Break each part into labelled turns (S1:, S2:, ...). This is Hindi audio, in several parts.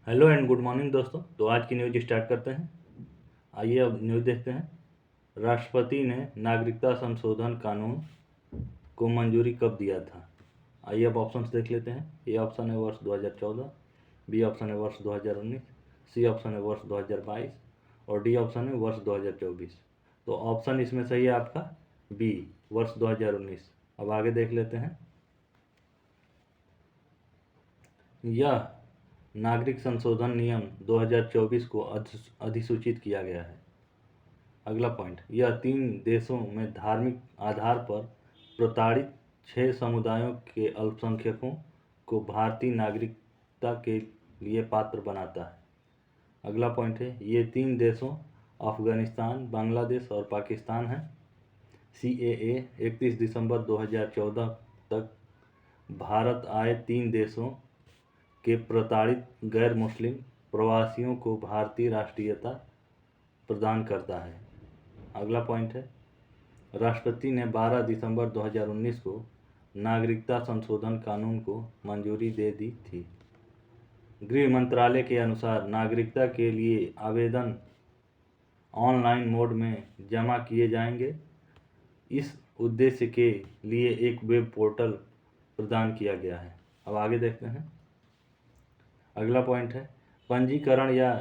S1: हेलो एंड गुड मॉर्निंग दोस्तों। तो आज की न्यूज स्टार्ट करते हैं। आइए अब न्यूज देखते हैं। राष्ट्रपति ने नागरिकता संशोधन कानून को मंजूरी कब दिया था? आइए अब ऑप्शंस देख लेते हैं। ए ऑप्शन है वर्ष 2014, बी ऑप्शन है वर्ष 2019, सी ऑप्शन है वर्ष 2022 और डी ऑप्शन है वर्ष 2024। तो ऑप्शन इसमें सही है आपका बी, वर्ष 2019। अब आगे देख लेते हैं। यह नागरिक संशोधन नियम 2024 को अधिसूचित किया गया है। अगला पॉइंट, यह 3 देशों में धार्मिक आधार पर प्रताड़ित 6 समुदायों के अल्पसंख्यकों को भारतीय नागरिकता के लिए पात्र बनाता है। अगला पॉइंट है, ये 3 देशों अफगानिस्तान, बांग्लादेश और पाकिस्तान हैं। CAA 31 दिसंबर 2014 तक भारत आए 3 देशों के प्रताड़ित गैर मुस्लिम प्रवासियों को भारतीय राष्ट्रीयता प्रदान करता है। अगला पॉइंट है, राष्ट्रपति ने 12 दिसंबर 2019 को नागरिकता संशोधन कानून को मंजूरी दे दी थी। गृह मंत्रालय के अनुसार नागरिकता के लिए आवेदन ऑनलाइन मोड में जमा किए जाएंगे। इस उद्देश्य के लिए एक वेब पोर्टल प्रदान किया गया है। अब आगे देखते हैं। अगला पॉइंट है, पंजीकरण या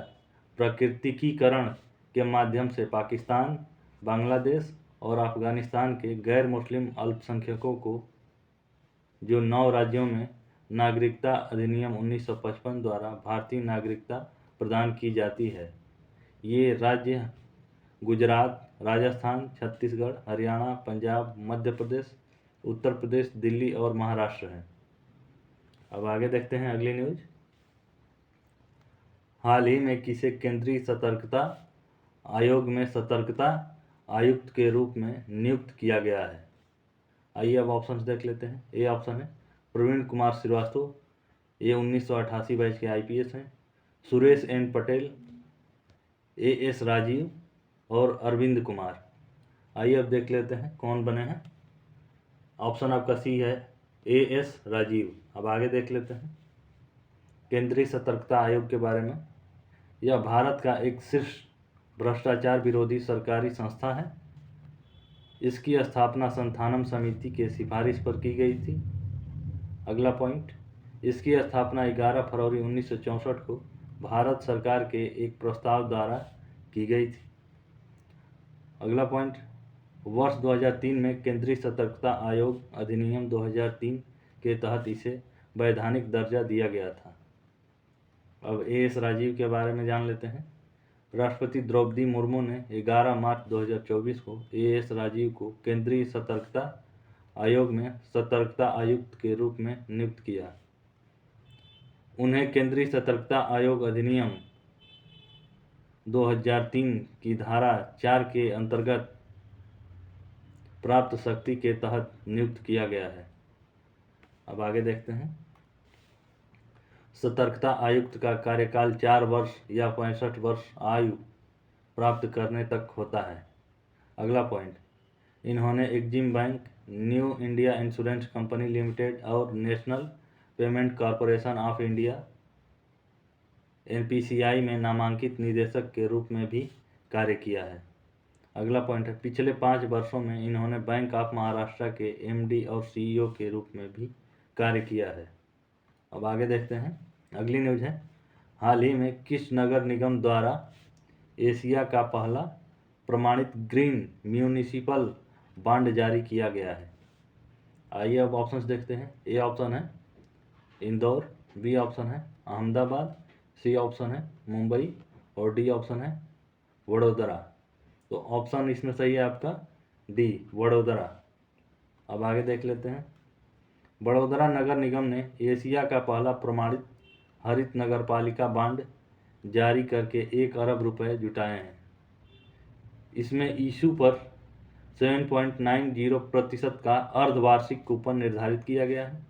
S1: प्रकृतिकीकरण के माध्यम से पाकिस्तान, बांग्लादेश और अफगानिस्तान के गैर मुस्लिम अल्पसंख्यकों को जो 9 राज्यों में नागरिकता अधिनियम 1955 द्वारा भारतीय नागरिकता प्रदान की जाती है। ये राज्य गुजरात, राजस्थान, छत्तीसगढ़, हरियाणा, पंजाब, मध्य प्रदेश, उत्तर प्रदेश, दिल्ली और महाराष्ट्र हैं। अब आगे देखते हैं अगली न्यूज। हाल ही में किसे केंद्रीय सतर्कता आयोग में सतर्कता आयुक्त के रूप में नियुक्त किया गया है? आइए अब ऑप्शंस देख लेते हैं। ए ऑप्शन है प्रवीण कुमार श्रीवास्तव, ये 1988 बैच के IPS हैं। सुरेश N पटेल, AS राजीव और अरविंद कुमार। आइए अब देख लेते हैं कौन बने हैं। ऑप्शन आपका सी है AS राजीव। अब आगे देख लेते हैं केंद्रीय सतर्कता आयोग के बारे में। यह भारत का एक शीर्ष भ्रष्टाचार विरोधी सरकारी संस्था है। इसकी स्थापना संथानम समिति के सिफारिश पर की गई थी। अगला पॉइंट, इसकी स्थापना 11 फरवरी 1964 को भारत सरकार के एक प्रस्ताव द्वारा की गई थी। अगला पॉइंट, वर्ष 2003 में केंद्रीय सतर्कता आयोग अधिनियम 2003 के तहत इसे वैधानिक दर्जा दिया गया था। अब AS राजीव के बारे में जान लेते हैं। राष्ट्रपति द्रौपदी मुर्मू ने 11 मार्च 2024 को AS राजीव को केंद्रीय सतर्कता आयोग में सतर्कता आयुक्त के रूप में नियुक्त किया। उन्हें केंद्रीय सतर्कता आयोग अधिनियम 2003 की धारा 4 के अंतर्गत प्राप्त शक्ति के तहत नियुक्त किया गया है। अब आगे देखते हैं। सतर्कता आयुक्त का कार्यकाल 4 वर्ष या 65 वर्ष आयु प्राप्त करने तक होता है। अगला पॉइंट, इन्होंने EXIM bank, New India Insurance Company Limited और National Payment Corporation of India NPCI में नामांकित निदेशक के रूप में भी कार्य किया है। अगला पॉइंट है, पिछले 5 वर्षों में इन्होंने बैंक ऑफ महाराष्ट्र के MD और CEO के रूप में भी कार्य किया है। अब आगे देखते हैं। अगली न्यूज है, हाल ही में किस नगर निगम द्वारा एशिया का पहला प्रमाणित ग्रीन म्यूनिसिपल बॉन्ड जारी किया गया है? आइए अब ऑप्शंस देखते हैं। ए ऑप्शन है इंदौर, बी ऑप्शन है अहमदाबाद, सी ऑप्शन है मुंबई और डी ऑप्शन है वडोदरा। तो ऑप्शन इसमें सही है आपका डी, वडोदरा। अब आगे देख लेते हैं। वडोदरा नगर निगम ने एशिया का पहला प्रमाणित हरित नगरपालिका बॉन्ड जारी करके 1 अरब रुपए जुटाए हैं। इसमें इशू पर 7.90% का अर्धवार्षिक कूपन निर्धारित किया गया है।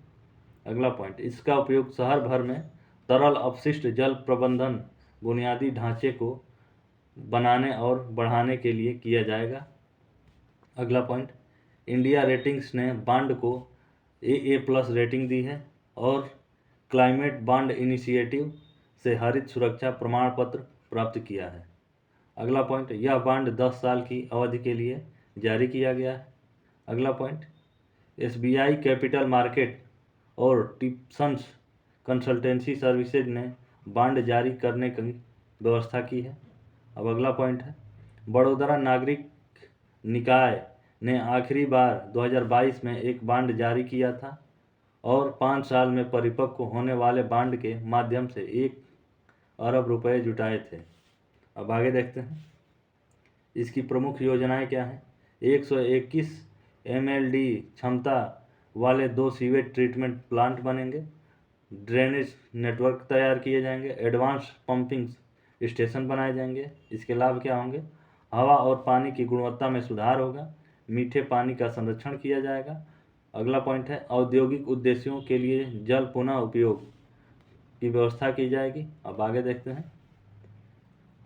S1: अगला पॉइंट, इसका उपयोग शहर भर में तरल अपशिष्ट जल प्रबंधन बुनियादी ढांचे को बनाने और बढ़ाने के लिए किया जाएगा। अगला पॉइंट, इंडिया रेटिंग्स ने बॉन्ड को AA+ रेटिंग दी है और क्लाइमेट बॉन्ड इनिशिएटिव से हरित सुरक्षा प्रमाण पत्र प्राप्त किया है। अगला पॉइंट, यह बांड 10 साल की अवधि के लिए जारी किया गया है। अगला पॉइंट, SBI कैपिटल मार्केट और टिप्सन्स कंसल्टेंसी सर्विसेज ने बांड जारी करने की व्यवस्था की है। अब अगला पॉइंट है, बड़ोदरा नागरिक निकाय ने आखिरी बार 2022 में एक बांड जारी किया था और 5 साल में परिपक्व होने वाले बांड के माध्यम से 1 अरब रुपए जुटाए थे। अब आगे देखते हैं इसकी प्रमुख योजनाएं क्या हैं। 121 MLD क्षमता वाले 2 सीवेज ट्रीटमेंट प्लांट बनेंगे, ड्रेनेज नेटवर्क तैयार किए जाएंगे, एडवांस पंपिंग स्टेशन बनाए जाएंगे। इसके लाभ क्या होंगे, हवा और पानी की गुणवत्ता में सुधार होगा, मीठे पानी का संरक्षण किया जाएगा। अगला पॉइंट है, औद्योगिक उद्देश्यों के लिए जल पुनः उपयोग की व्यवस्था की जाएगी। अब आगे देखते हैं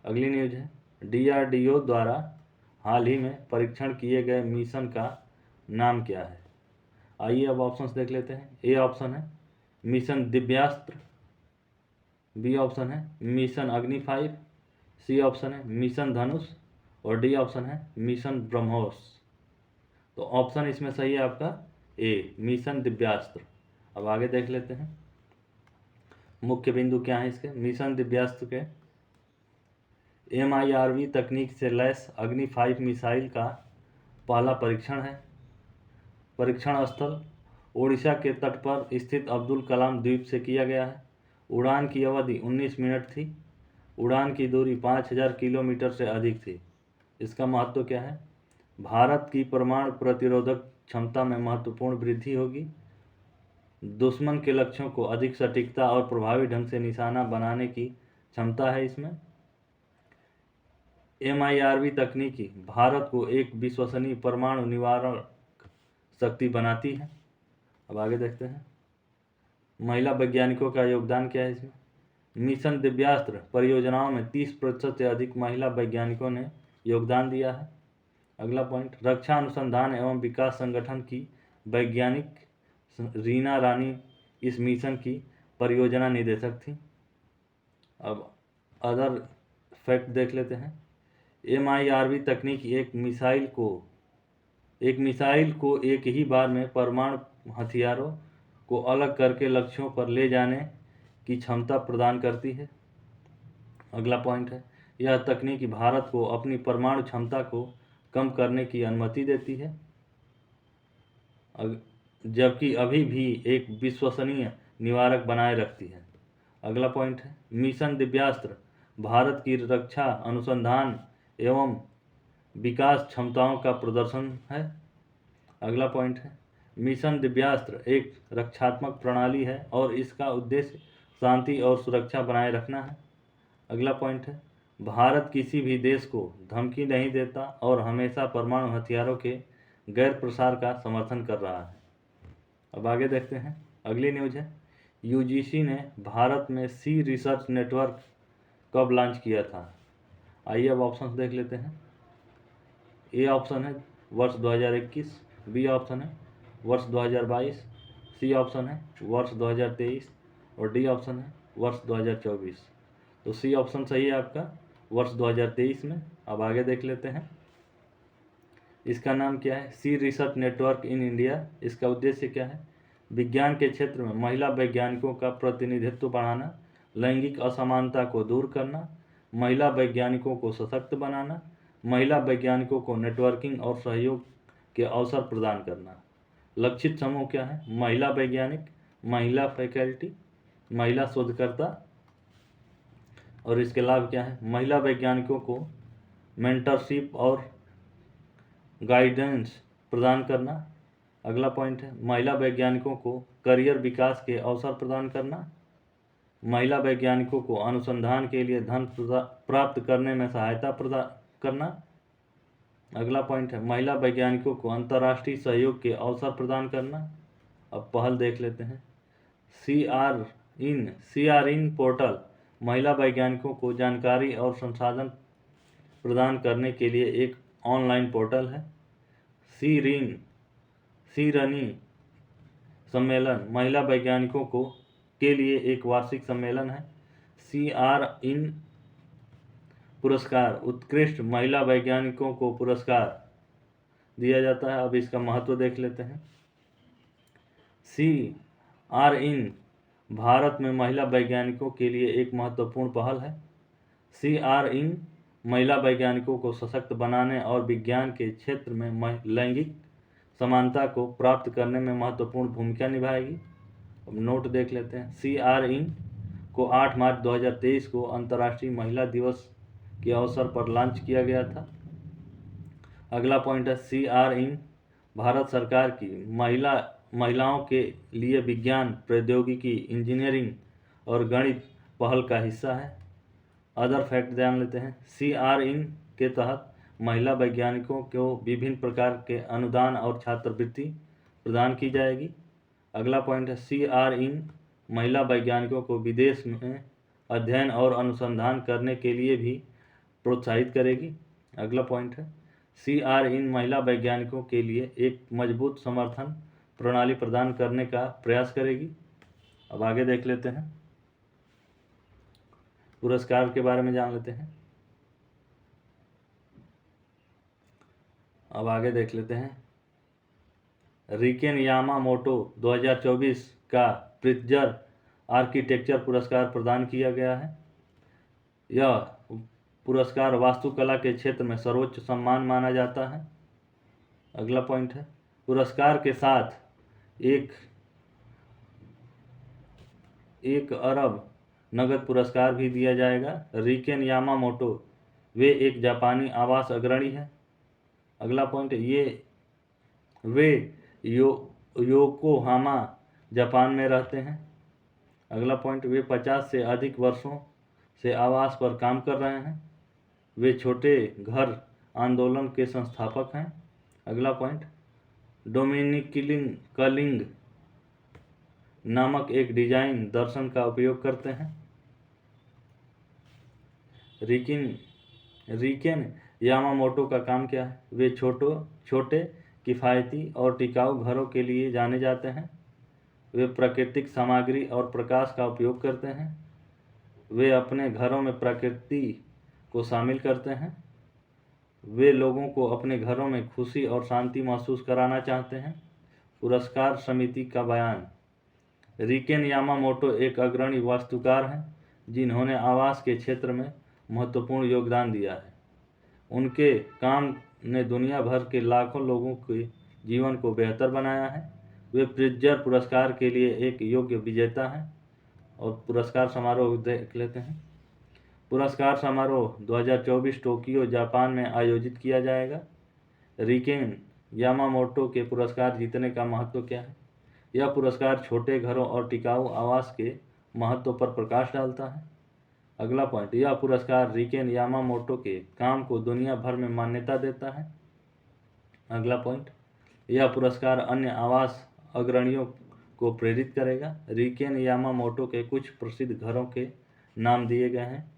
S1: अगली न्यूज है, DRDO द्वारा हाल ही में परीक्षण किए गए मिशन का नाम क्या है। आइए अब ऑप्शंस देख लेते हैं। ए ऑप्शन है मिशन दिव्यास्त्र, बी ऑप्शन है मिशन अग्नि 5, सी ऑप्शन है मिशन धनुष और डी ऑप्शन है मिशन ब्रह्मोस। तो ऑप्शन इसमें सही है आपका ए, मिशन दिव्यास्त्र। अब आगे देख लेते हैं मुख्य बिंदु क्या है इसके। मिशन दिव्यास्त्र के MIRV तकनीक से लैस अग्नि 5 मिसाइल का पहला परीक्षण है। परीक्षण स्थल ओडिशा के तट पर स्थित अब्दुल कलाम द्वीप से किया गया है। उड़ान की अवधि 19 मिनट थी। उड़ान की दूरी 5000 किलोमीटर से अधिक थी। इसका महत्व क्या है, भारत की परमाणु प्रतिरोधक क्षमता में महत्वपूर्ण वृद्धि होगी, दुश्मन के लक्ष्यों को अधिक सटीकता और प्रभावी ढंग से निशाना बनाने की क्षमता है इसमें। MIRV तकनीकी भारत को एक विश्वसनीय परमाणु निवारण शक्ति बनाती है। अब आगे देखते हैं महिला वैज्ञानिकों का योगदान क्या है इसमें। मिशन दिव्यास्त्र परियोजनाओं में 30% से अधिक महिला वैज्ञानिकों ने योगदान दिया है। अगला पॉइंट, रक्षा अनुसंधान एवं विकास संगठन की वैज्ञानिक रीना रानी इस मिशन की परियोजना निदेशक थी। अब अदर फैक्ट देख लेते हैं। MIRV तकनीक एक मिसाइल को एक ही बार में परमाणु हथियारों को अलग करके लक्ष्यों पर ले जाने की क्षमता प्रदान करती है। अगला पॉइंट है, यह तकनीक भारत को अपनी परमाणु क्षमता को कम करने की अनुमति देती है, जबकि अभी भी एक विश्वसनीय निवारक बनाए रखती है। अगला पॉइंट है, मिशन दिव्यास्त्र भारत की रक्षा अनुसंधान एवं विकास क्षमताओं का प्रदर्शन है। अगला पॉइंट है, मिशन दिव्यास्त्र एक रक्षात्मक प्रणाली है और इसका उद्देश्य शांति और सुरक्षा बनाए रखना है। अगला पॉइंट है, भारत किसी भी देश को धमकी नहीं देता और हमेशा परमाणु हथियारों के गैर प्रसार का समर्थन कर रहा है। अब आगे देखते हैं अगली न्यूज है, UGC ने भारत में सी रिसर्च नेटवर्क कब लॉन्च किया था। आइए अब ऑप्शन देख लेते हैं। ए ऑप्शन है वर्ष 2021, बी ऑप्शन है वर्ष 2022, सी ऑप्शन है वर्ष 2023 और डी ऑप्शन है वर्ष 2024। तो सी ऑप्शन सही है आपका वर्ष 2023 में। अब आगे देख लेते हैं इसका नाम क्या है, सी रिसर्च नेटवर्क इन इंडिया। इसका उद्देश्य क्या है, विज्ञान के क्षेत्र में महिला वैज्ञानिकों का प्रतिनिधित्व बढ़ाना, लैंगिक असमानता को दूर करना, महिला वैज्ञानिकों को सशक्त बनाना, महिला वैज्ञानिकों को नेटवर्किंग और सहयोग के अवसर प्रदान करना। लक्षित समूह क्या है, महिला वैज्ञानिक, महिला फैकल्टी, महिला शोधकर्ता। और इसके लाभ क्या है, महिला वैज्ञानिकों को मेंटरशिप और गाइडेंस प्रदान करना। अगला पॉइंट है, महिला वैज्ञानिकों को करियर विकास के अवसर प्रदान करना, महिला वैज्ञानिकों को अनुसंधान के लिए धन प्राप्त करने में सहायता प्रदान करना। अगला पॉइंट है, महिला वैज्ञानिकों को अंतर्राष्ट्रीय सहयोग के अवसर प्रदान करना। अब पहल देख लेते हैं, CRIN पोर्टल महिला वैज्ञानिकों को जानकारी और संसाधन प्रदान करने के लिए एक ऑनलाइन पोर्टल है। CRIN सम्मेलन महिला वैज्ञानिकों के लिए एक वार्षिक सम्मेलन है। CR-IN पुरस्कार, उत्कृष्ट महिला वैज्ञानिकों को पुरस्कार दिया जाता है। अब इसका महत्व देख लेते हैं। CR-IN भारत में महिला वैज्ञानिकों के लिए एक महत्वपूर्ण पहल है। CR-IN महिला वैज्ञानिकों को सशक्त बनाने और विज्ञान के क्षेत्र में लैंगिक समानता को प्राप्त करने में महत्वपूर्ण भूमिका निभाएगी। अब नोट देख लेते हैं। CR-IN को 8 मार्च 2023 को अंतर्राष्ट्रीय महिला दिवस के अवसर पर लॉन्च किया गया था। अगला पॉइंट है CR-IN भारत सरकार की महिलाओं के लिए विज्ञान, प्रौद्योगिकी, इंजीनियरिंग और गणित पहल का हिस्सा है। अदर फैक्ट जान लेते हैं। CR-IN के तहत महिला वैज्ञानिकों को विभिन्न प्रकार के अनुदान और छात्रवृत्ति प्रदान की जाएगी। अगला पॉइंट है CR-IN महिला वैज्ञानिकों को विदेश में अध्ययन और अनुसंधान करने के लिए भी प्रोत्साहित करेगी। अगला पॉइंट है CR-IN महिला वैज्ञानिकों के लिए एक मजबूत समर्थन प्रणाली प्रदान करने का प्रयास करेगी। अब आगे देख लेते हैं, पुरस्कार के बारे में जान लेते हैं। अब आगे देख लेते हैं। रिकेन यामामोटो 2024 का प्रित्जर आर्किटेक्चर पुरस्कार प्रदान किया गया है। यह पुरस्कार वास्तुकला के क्षेत्र में सर्वोच्च सम्मान माना जाता है। अगला पॉइंट है पुरस्कार के साथ 1 अरब नगद पुरस्कार भी दिया जाएगा। रिकेन यामामोटो वे एक जापानी आवास अग्रणी है। अगला पॉइंट वे योकोहामा जापान में रहते हैं। अगला पॉइंट वे 50 से अधिक वर्षों से आवास पर काम कर रहे हैं। वे छोटे घर आंदोलन के संस्थापक हैं। अगला पॉइंट डोमिनिकलिंग नामक एक डिजाइन दर्शन का उपयोग करते हैं। रिकेन यामामोटो का काम क्या है? वे छोटे किफ़ायती और टिकाऊ घरों के लिए जाने जाते हैं। वे प्राकृतिक सामग्री और प्रकाश का उपयोग करते हैं। वे अपने घरों में प्रकृति को शामिल करते हैं। वे लोगों को अपने घरों में खुशी और शांति महसूस कराना चाहते हैं। पुरस्कार समिति का बयान। रिकेन यामामोटो एक अग्रणी वास्तुकार हैं जिन्होंने आवास के क्षेत्र में महत्वपूर्ण योगदान दिया है। उनके काम ने दुनिया भर के लाखों लोगों के जीवन को बेहतर बनाया है। वे प्रित्जर पुरस्कार के लिए एक योग्य विजेता हैं। और पुरस्कार समारोह देख लेते हैं। पुरस्कार समारोह 2024 टोक्यो जापान में आयोजित किया जाएगा। रिकेन यामामोटो के पुरस्कार जीतने का महत्व क्या है? यह पुरस्कार छोटे घरों और टिकाऊ आवास के महत्व पर प्रकाश डालता है। अगला पॉइंट यह पुरस्कार रिकेन यामामोटो के काम को दुनिया भर में मान्यता देता है। अगला पॉइंट यह पुरस्कार अन्य आवास अग्रणियों को प्रेरित करेगा। रिकेन यामामोटो के कुछ प्रसिद्ध घरों के नाम दिए गए हैं।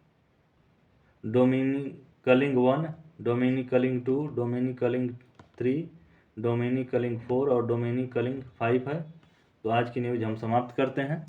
S1: डोमिनिकलिंग 1, डोमिनिकलिंग 2, डोमिनिकलिंग 3, डोमिनिकलिंग 4 और डोमिनिकलिंग 5 है। तो आज की न्यूज़ हम समाप्त करते हैं।